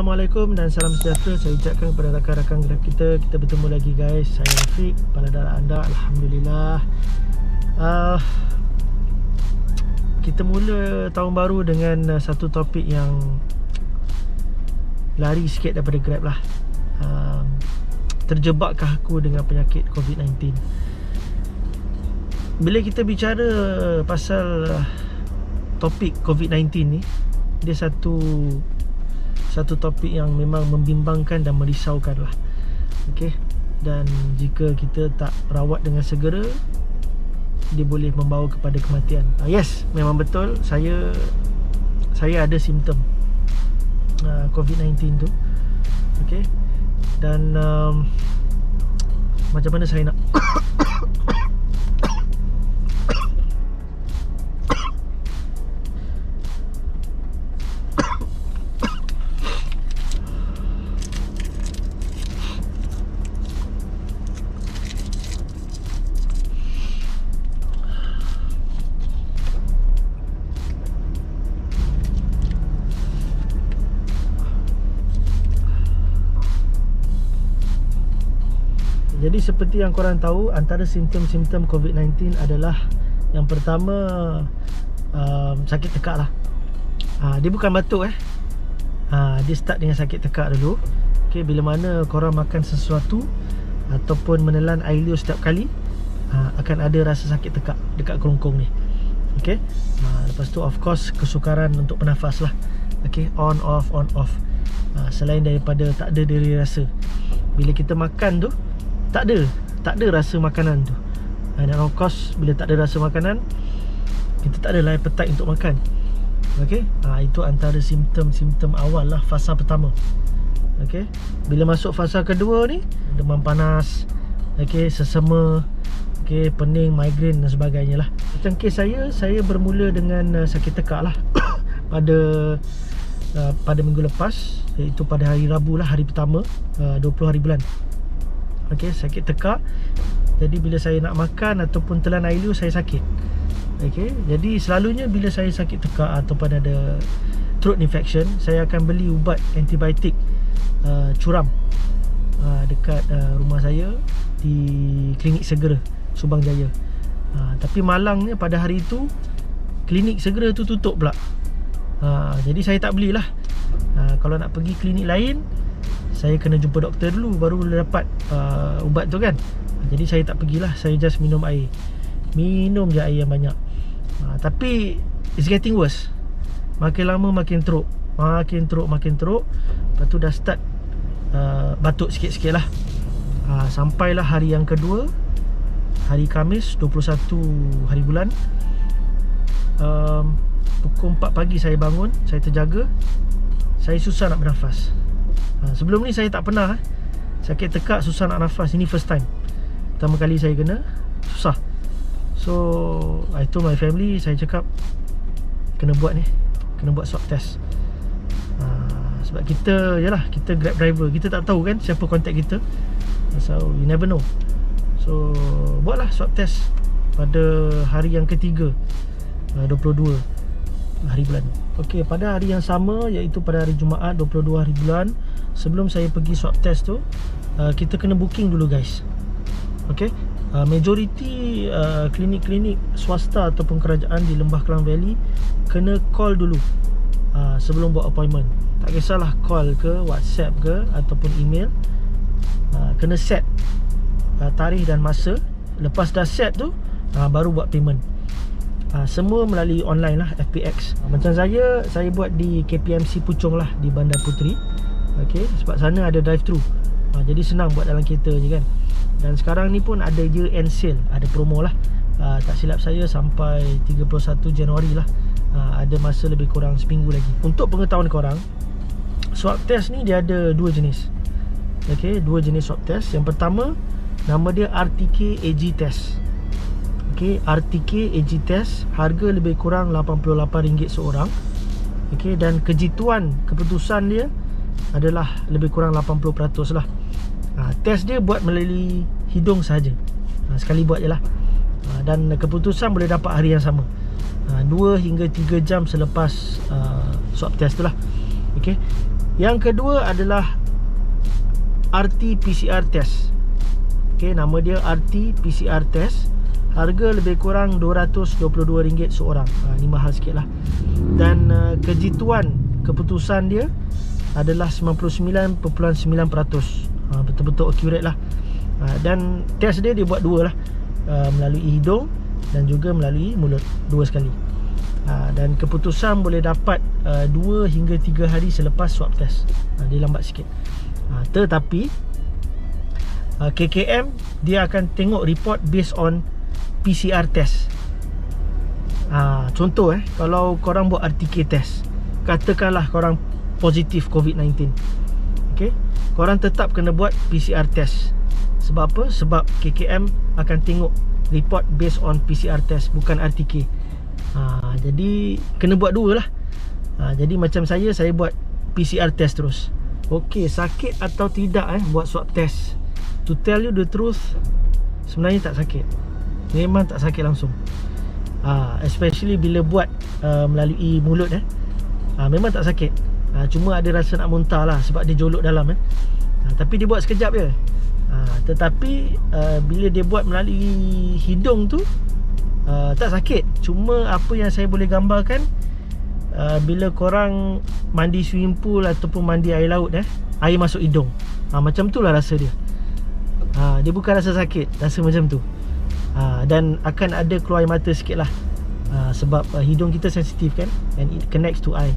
Assalamualaikum dan salam sejahtera saya ucapkan kepada rakan-rakan Grab kita. Kita bertemu lagi guys. Saya Rafiq, kepala darah anda. Alhamdulillah. Kita mula tahun baru dengan satu topik yang lari sikit daripada Grab lah. Terjebakkah aku dengan penyakit COVID-19? Bila kita bicara pasal topik COVID-19 ni, dia satu topik yang memang membimbangkan dan merisaukan lah. Okay. Dan jika kita tak rawat dengan segera, dia boleh membawa kepada kematian. Yes, memang betul. Saya ada simptom COVID-19 tu. Okay. Dan macam mana saya nak Jadi seperti yang korang tahu, antara simptom-simptom COVID-19 adalah yang pertama sakit tekak lah. Dia bukan batuk dia start dengan sakit tekak dulu. Okay, bila mana korang makan sesuatu ataupun menelan air liur setiap kali, akan ada rasa sakit tekak dekat kerongkong ni. Okay. Lepas tu of course kesukaran untuk bernafas lah. Okay, on off. Selain daripada tak ada diri rasa, bila kita makan tu tak ada rasa makanan tu. Dan of course bila tak ada rasa makanan, kita tak ada appetite untuk makan. Okay. Itu antara simptom-simptom awal lah, fasa pertama. Okay. Bila masuk fasa kedua ni, demam panas, okay, sesama, okay, pening, migraine dan sebagainya lah. Macam kes saya bermula dengan sakit tekak lah pada minggu lepas, iaitu pada hari Rabu lah, hari pertama 20 hari bulan. Okay, sakit tekak. Jadi bila saya nak makan ataupun telan air liur, saya sakit. Okay, jadi selalunya bila saya sakit tekak ataupun ada throat infection, saya akan beli ubat antibiotik curam dekat rumah saya di Klinik Segera Subang Jaya. Tapi malangnya pada hari itu Klinik Segera tu tutup pula. Jadi saya tak belilah. Kalau nak pergi klinik lain, saya kena jumpa doktor dulu baru boleh dapat ubat tu kan. Jadi saya tak pergilah. Saya just minum air. Minum je air yang banyak. Tapi it's getting worse. Makin lama makin teruk. Lepas tu dah start batuk sikit-sikit lah. Sampailah hari yang kedua, hari Khamis 21 hari bulan, pukul 4 pagi saya bangun. Saya terjaga. Saya susah nak bernafas. Sebelum ni saya tak pernah sakit tekak susah nak nafas. Ini first time. Pertama kali saya kena, susah. So I told my family, saya cakap kena buat swab test. Sebab kita Grab driver, kita tak tahu kan siapa kontak kita. So we never know. So buatlah swab test pada hari yang ketiga, 22 hari bulan. Okey, pada hari yang sama, iaitu pada hari Jumaat 22 hari bulan, sebelum saya pergi swab test tu, kita kena booking dulu guys. Okey, majoriti klinik-klinik swasta ataupun kerajaan di Lembah Kelang Valley kena call dulu sebelum buat appointment. Tak kisahlah call ke, WhatsApp ke ataupun email, kena set tarikh dan masa. Lepas dah set tu, baru buat payment. Semua melalui online lah, FPX. Macam saya buat di KPMC Puchong lah, di Bandar Puteri. Okay, sebab sana ada drive-thru. Jadi senang buat dalam kereta je kan. Dan sekarang ni pun ada year end sale, ada promo lah. Tak silap saya sampai 31 Januari lah. Ada masa lebih kurang seminggu lagi. Untuk pengetahuan korang, swab test ni dia ada dua jenis. Okay, dua jenis swab test. Yang pertama, nama dia RTK AG test. Okay, RTK AG test, harga lebih kurang RM88 seorang. Okay, dan kejituan keputusan dia adalah lebih kurang 80% lah. Test dia buat melalui hidung sahaja. Sekali buat je lah. Dan keputusan boleh dapat hari yang sama. 2 hingga 3 jam selepas swab test tu lah. Okay. Yang kedua adalah RT-PCR test. Okay, nama dia RT-PCR test. Harga lebih kurang RM222 seorang. Ni mahal sikit lah. Dan kejituan keputusan dia adalah 99.9%. Betul-betul accurate lah. Dan test dia buat dua lah, melalui hidung dan juga melalui mulut, dua sekali. Dan keputusan boleh dapat 2 hingga 3 hari selepas swab test. Dia lambat sikit. Tetapi KKM dia akan tengok report based on PCR test. Contoh kalau korang buat RTK test, katakanlah korang positif COVID-19, okay, korang tetap kena buat PCR test. Sebab apa? Sebab KKM akan tengok report based on PCR test, bukan RTK. Jadi kena buat dua lah. Jadi macam saya buat PCR test terus. Okey, sakit atau tidak buat swab test? To tell you the truth, sebenarnya tak sakit. Memang tak sakit langsung. Especially bila buat melalui mulut memang tak sakit. Cuma ada rasa nak muntah lah sebab dia jolok dalam tapi dia buat sekejap je. Tetapi bila dia buat melalui hidung tu, tak sakit. Cuma apa yang saya boleh gambarkan, bila korang mandi swimming pool ataupun mandi air laut, air masuk hidung, macam tu lah rasa dia. Dia bukan rasa sakit, rasa macam tu. Dan akan ada keluar air mata sikit lah, sebab hidung kita sensitif kan, and it connects to eye.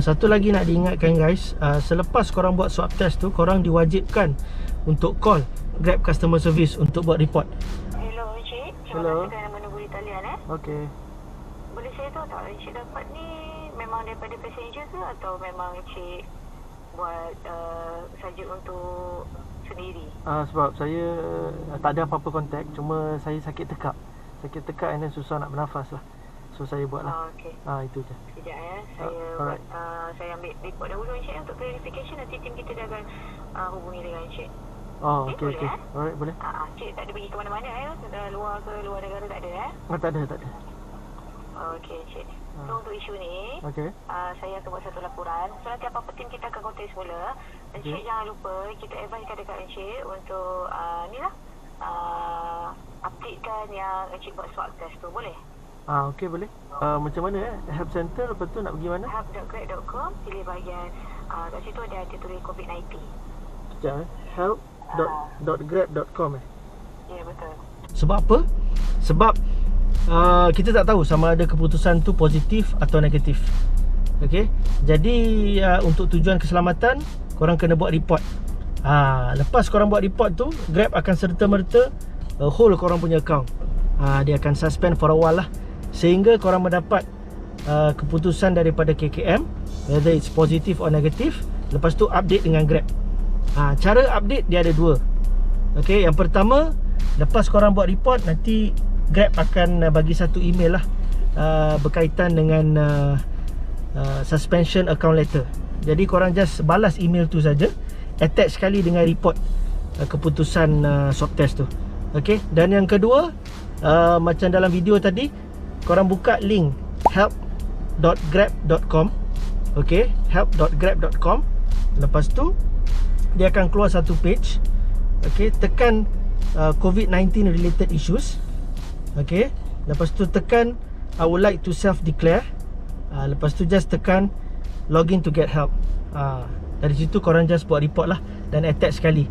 Satu lagi nak diingatkan guys, selepas korang buat swab test tu, korang diwajibkan untuk call Grab customer service untuk buat report. Hello Encik, terima kasih kerana menunggu di talian Okey. Boleh saya tahu tak Encik dapat ni memang daripada passenger ke atau memang Encik buat saja untuk sendiri? Sebab saya tak ada apa-apa kontak, cuma saya sakit tekak and then susah nak bernafas lah. So saya buat lah. Okay. Itu je. Sekejap saya saya ambil report dahulu Encik untuk verification. Nanti tim kita dah akan hubungi dengan Encik. Okey. Alright, boleh. Encik tak ada pergi ke mana-mana luar negara tak ada Tak ada. Okey Encik. So untuk isu ni, saya akan buat satu laporan. So nanti apa-apa tim kita akan kontak semula. Encik jangan lupa, kita advise dekat Encik untuk ni lah, updatekan yang Encik buat swab test tu, boleh? Okey, boleh. Macam mana help center, lepas tu nak pergi mana? help.grab.com, pilih bahagian kat situ ada tulis COVID-19. Sekejap help.grab.com Ya, betul. Sebab apa? Sebab kita tak tahu sama ada keputusan tu positif atau negatif. Okey. Jadi untuk tujuan keselamatan, korang kena buat report. Lepas korang buat report tu, Grab akan serta-merta hold korang punya account. Dia akan suspend for a while lah, sehingga korang mendapat keputusan daripada KKM, whether it's positive or negative. Lepas tu update dengan Grab. Cara update dia ada dua. Okey, yang pertama, lepas korang buat report, nanti Grab akan bagi satu email lah, berkaitan dengan suspension account letter. Jadi korang just balas email tu saja, attach sekali dengan report keputusan swab test tu. Okey. Dan yang kedua, macam dalam video tadi, korang buka link help.grab.com. Okey, help.grab.com. Lepas tu dia akan keluar satu page. Okey, tekan COVID-19 related issues. Okey, lepas tu tekan I would like to self-declare. Lepas tu just tekan login to get help. Dari situ korang just buat report lah, dan attach sekali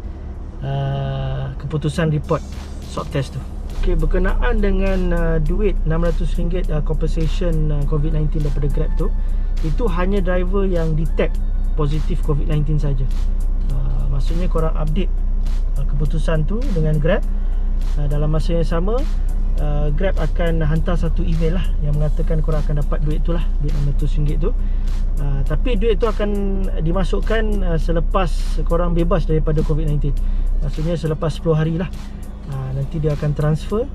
keputusan report swab test tu. Okey, berkenaan dengan duit RM600 compensation COVID-19 daripada Grab tu, itu hanya driver yang detect positif COVID-19 saja. Maksudnya korang update keputusan tu dengan Grab, dalam masa yang sama Grab akan hantar satu email lah yang mengatakan korang akan dapat duit tu lah, duit RM600 tu. Tapi duit tu akan dimasukkan selepas korang bebas daripada COVID-19. Maksudnya selepas 10 hari lah. Nanti dia akan transfer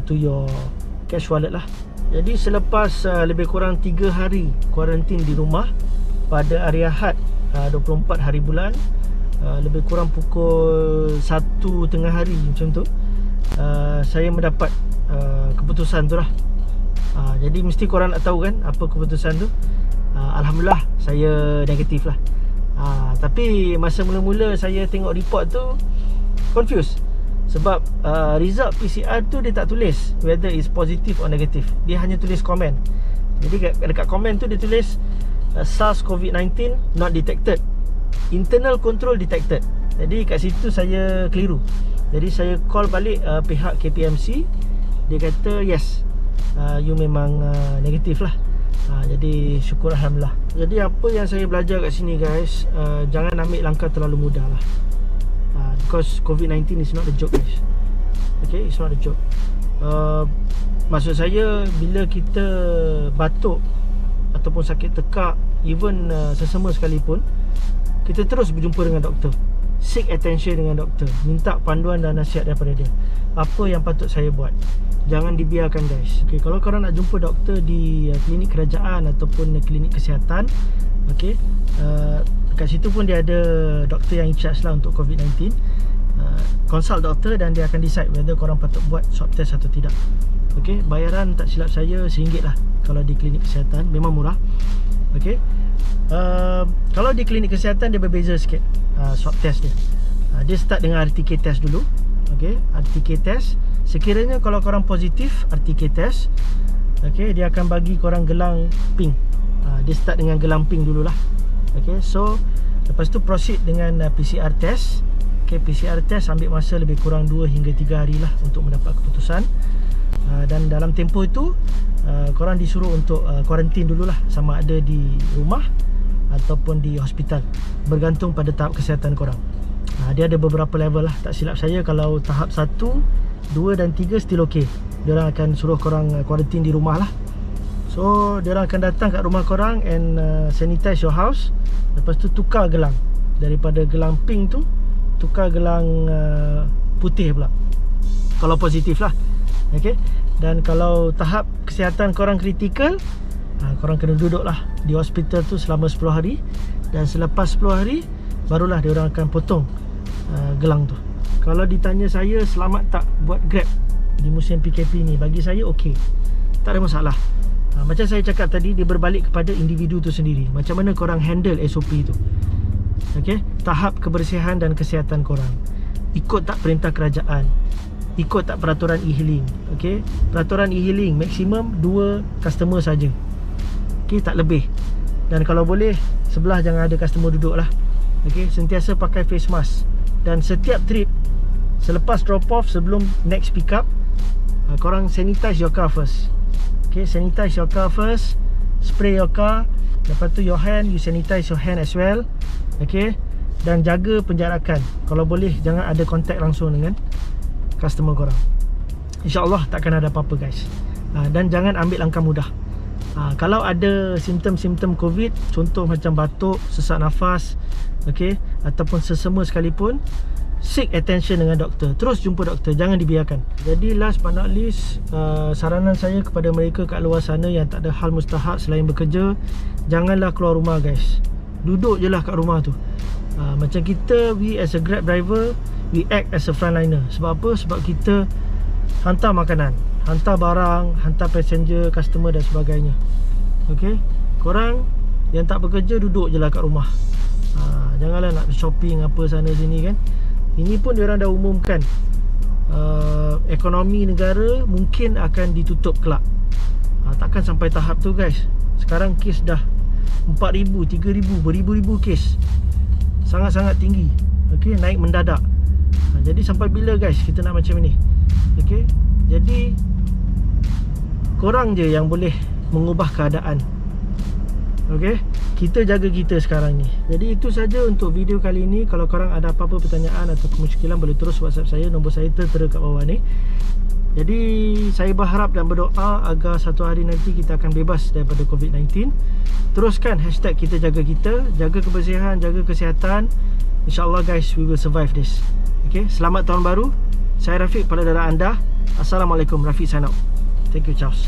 to your cash wallet lah. Jadi selepas lebih kurang 3 hari kuarantin di rumah, pada hari Ahad 24 hari bulan, lebih kurang pukul 1 tengah hari macam tu, saya mendapat keputusan tu lah. Jadi mesti korang nak tahu kan apa keputusan tu. Alhamdulillah saya negatif lah. Tapi masa mula-mula saya tengok report tu confused. Sebab result PCR tu dia tak tulis whether it's positive or negative. Dia hanya tulis komen. Jadi dekat komen tu dia tulis SARS-CoV-19 not detected, internal control detected. Jadi kat situ saya keliru. Jadi saya call balik pihak KPMC. Dia kata yes, you memang negatif lah. Jadi syukur Alhamdulillah. Jadi apa yang saya belajar kat sini guys, jangan ambil langkah terlalu mudah lah. Because COVID-19 is not a joke guys. Okay, it's not a joke. Maksud saya, bila kita batuk ataupun sakit tekak, even sesama sekalipun, kita terus berjumpa dengan doktor, seek attention dengan doktor, minta panduan dan nasihat daripada dia. Apa yang patut saya buat, jangan dibiarkan guys. Okay, kalau korang nak jumpa doktor di klinik kerajaan ataupun klinik kesihatan, okay, kat situ pun dia ada doktor yang in charge lah untuk COVID-19. Consult doktor dan dia akan decide whether korang patut buat swab test atau tidak. Okay, bayaran tak silap saya RM1 lah kalau di klinik kesihatan, memang murah. Okay, kalau di klinik kesihatan dia berbeza sikit swab test dia. Dia start dengan RTK test dulu. Okay, RTK test. Sekiranya kalau korang positif RTK test, okay, dia akan bagi korang gelang pink. Dia start dengan gelang pink dululah. Okay, so lepas tu proceed dengan PCR test. Okay, PCR test ambil masa lebih kurang 2 hingga 3 hari lah untuk mendapat keputusan. Dan dalam tempoh itu korang disuruh untuk kuarantin dululah, sama ada di rumah ataupun di hospital, bergantung pada tahap kesihatan korang. Dia ada beberapa level lah. Tak silap saya kalau tahap 1, 2 dan 3 still okay, diorang akan suruh korang kuarantin di rumah lah. So diorang akan datang kat rumah korang and sanitize your house. Lepas tu tukar gelang, daripada gelang pink tu tukar gelang putih pula kalau positif lah. Okay, dan kalau tahap kesihatan korang kritikal, korang kena duduk lah di hospital tu selama 10 hari. Dan selepas 10 hari barulah diorang akan potong gelang tu. Kalau ditanya saya selamat tak buat Grab di musim PKP ni, bagi saya okey, tak ada masalah. Macam saya cakap tadi, dia berbalik kepada individu tu sendiri, macam mana korang handle SOP tu. Okay, tahap kebersihan dan kesihatan korang, ikut tak perintah kerajaan, ikut tak peraturan e-hailing. Okay, peraturan e-hailing maksimum 2 customer saja. Okay, tak lebih. Dan kalau boleh sebelah jangan ada customer duduk lah. Okay, sentiasa pakai face mask. Dan setiap trip selepas drop off, sebelum next pick up, korang sanitize your car first. Okay, sanitize your car first, spray your car. Lepas tu your hand, you sanitize your hand as well. Okay, dan jaga penjarakan. Kalau boleh jangan ada kontak langsung dengan customer korang. InsyaAllah takkan ada apa-apa guys. Dan jangan ambil langkah mudah. Kalau ada simptom-simptom COVID, contoh macam batuk, sesak nafas, okay, ataupun sesama sekalipun, seek attention dengan doktor. Terus jumpa doktor, jangan dibiarkan. Jadi last but not least, saranan saya kepada mereka kat luar sana yang tak ada hal mustahak selain bekerja, janganlah keluar rumah guys. Duduk je lah kat rumah tu. Macam kita, we as a Grab driver, we act as a frontliner. Sebab apa? Sebab kita hantar makanan, hantar barang, hantar passenger, customer dan sebagainya. Okay, korang yang tak bekerja duduk je lah kat rumah. Janganlah nak shopping apa sana sini kan. Ini pun diorang dah umumkan, ekonomi negara mungkin akan ditutup kelak. Takkan sampai tahap tu guys. Sekarang kes dah 4,000, 3,000, beribu-ribu kes, sangat-sangat tinggi. Okay, naik mendadak. Jadi sampai bila guys kita nak macam ni? Okay, jadi korang je yang boleh mengubah keadaan. Okay, kita jaga kita sekarang ni. Jadi itu saja untuk video kali ini. Kalau korang ada apa-apa pertanyaan atau kemusykilan, boleh terus WhatsApp saya. Nombor saya tertera kat bawah ni. Jadi saya berharap dan berdoa agar satu hari nanti kita akan bebas daripada COVID-19. Teruskan hashtag kita jaga kita, jaga kebersihan, jaga kesihatan. InsyaAllah guys, we will survive this. Okay, selamat tahun baru. Saya Rafiq, kepala daerah anda. Assalamualaikum, Rafiq sign out. Thank you, Charles.